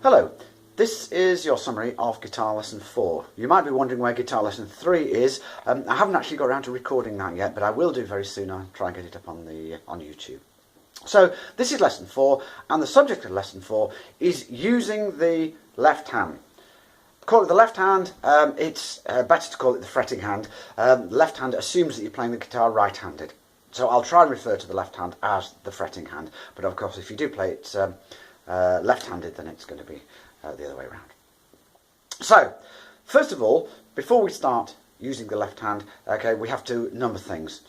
Hello, this is your summary of Guitar Lesson 4. You might be wondering where Guitar Lesson 3 is. I haven't actually got around to recording that yet, but I will do very soon. I'll try and get it up on YouTube. So this is Lesson 4, and the subject of Lesson 4 is using the left hand. Call it the left hand, it's better to call it the fretting hand. Left hand assumes that you're playing the guitar right-handed. So I'll try and refer to the left hand as the fretting hand, but of course if you do play it left-handed, then it's going to be the other way around. So, first of all, before we start using the left hand, okay, we have to number things,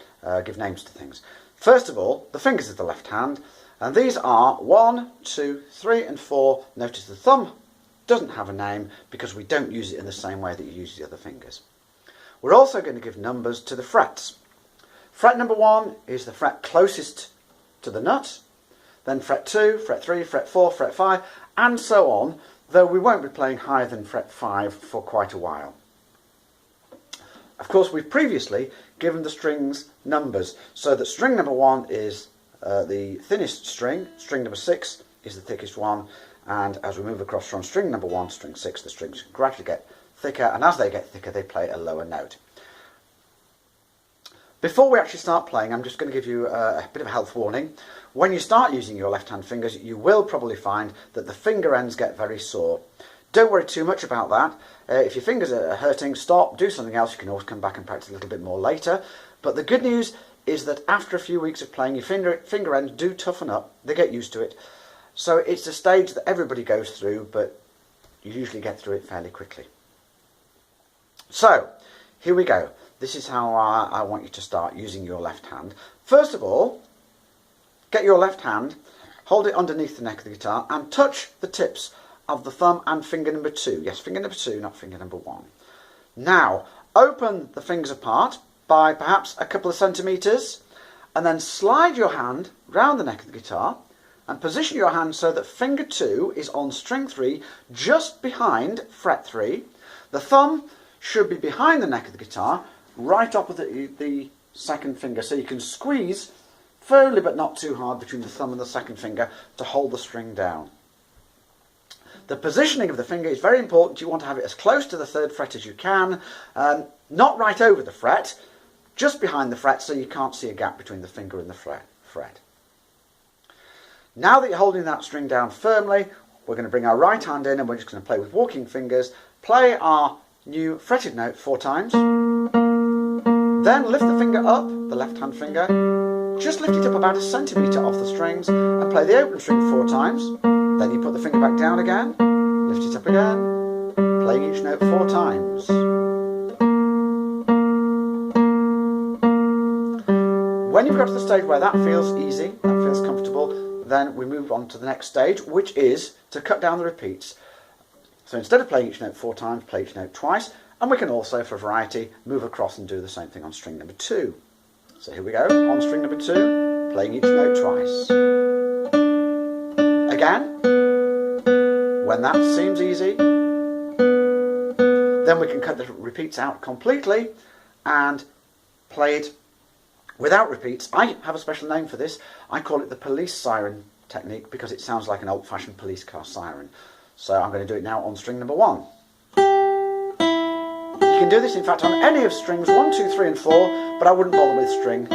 give names to things. First of all, the fingers of the left hand, and these are 1, 2, 3 and 4. Notice the thumb doesn't have a name because we don't use it in the same way that you use the other fingers. We're also going to give numbers to the frets. Fret number 1 is the fret closest to the nut, then fret 2, fret 3, fret 4, fret 5, and so on, though we won't be playing higher than fret 5 for quite a while. Of course, we've previously given the strings numbers, so that string number 1 is the thinnest string, string number 6 is the thickest one, and as we move across from string number 1 to string 6, the strings gradually get thicker, and as they get thicker, they play a lower note. Before we actually start playing, I'm just going to give you a bit of a health warning. When you start using your left-hand fingers, you will probably find that the finger ends get very sore. Don't worry too much about that. If your fingers are hurting, stop, do something else. You can always come back and practice a little bit more later. But the good news is that after a few weeks of playing, your finger ends do toughen up. They get used to it. So it's a stage that everybody goes through, but you usually get through it fairly quickly. So, here we go. This is how I want you to start using your left hand. First of all, get your left hand, hold it underneath the neck of the guitar, and touch the tips of the thumb and finger number 2. Yes, finger number 2, not finger number 1. Now, open the fingers apart by perhaps a couple of centimetres, and then slide your hand round the neck of the guitar, and position your hand so that finger 2 is on string 3, just behind fret 3. The thumb should be behind the neck of the guitar, right opposite the second finger, so you can squeeze firmly but not too hard between the thumb and the second finger to hold the string down. The positioning of the finger is very important. You want to have it as close to the 3rd fret as you can, not right over the fret, just behind the fret so you can't see a gap between the finger and the fret. Now that you're holding that string down firmly, we're going to bring our right hand in and we're just going to play with walking fingers, play our new fretted note 4 times. Then lift the finger up, the left hand finger, just lift it up about 1 centimetre off the strings and play the open string 4 times. Then you put the finger back down again, lift it up again, playing each note 4 times. When you've got to the stage where that feels easy, that feels comfortable, then we move on to the next stage, which is to cut down the repeats. So instead of playing each note 4 times, play each note twice. And we can also, for variety, move across and do the same thing on string number 2. So here we go, on string number 2, playing each note twice. Again, when that seems easy, then we can cut the repeats out completely and play it without repeats. I have a special name for this. I call it the police siren technique because it sounds like an old-fashioned police car siren. So I'm going to do it now on string number 1. You can do this, in fact, on any of strings 1, 2, 3 and 4, but I wouldn't bother with string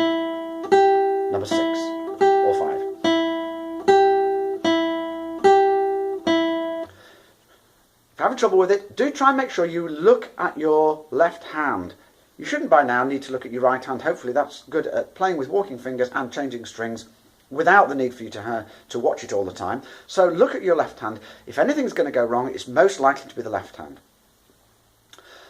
number 6 or 5. If you're having trouble with it, do try and make sure you look at your left hand. You shouldn't by now need to look at your right hand. Hopefully that's good at playing with walking fingers and changing strings without the need for you to watch it all the time. So look at your left hand. If anything's going to go wrong, it's most likely to be the left hand.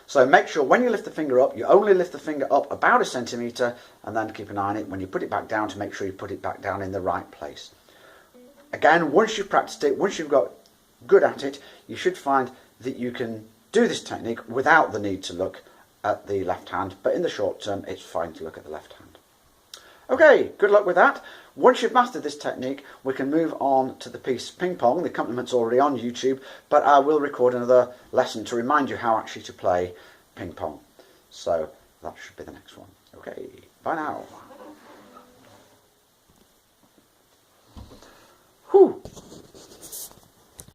So make sure when you lift the finger up, you only lift the finger up about 1 centimetre, and then keep an eye on it when you put it back down to make sure you put it back down in the right place. Again, once you've practiced it, once you've got good at it, you should find that you can do this technique without the need to look at the left hand, but in the short term it's fine to look at the left hand. Okay, good luck with that. Once you've mastered this technique, we can move on to the piece Ping Pong. The accompaniment already on YouTube, but I will record another lesson to remind you how actually to play Ping Pong. So that should be the next one. Okay, bye now. Whew.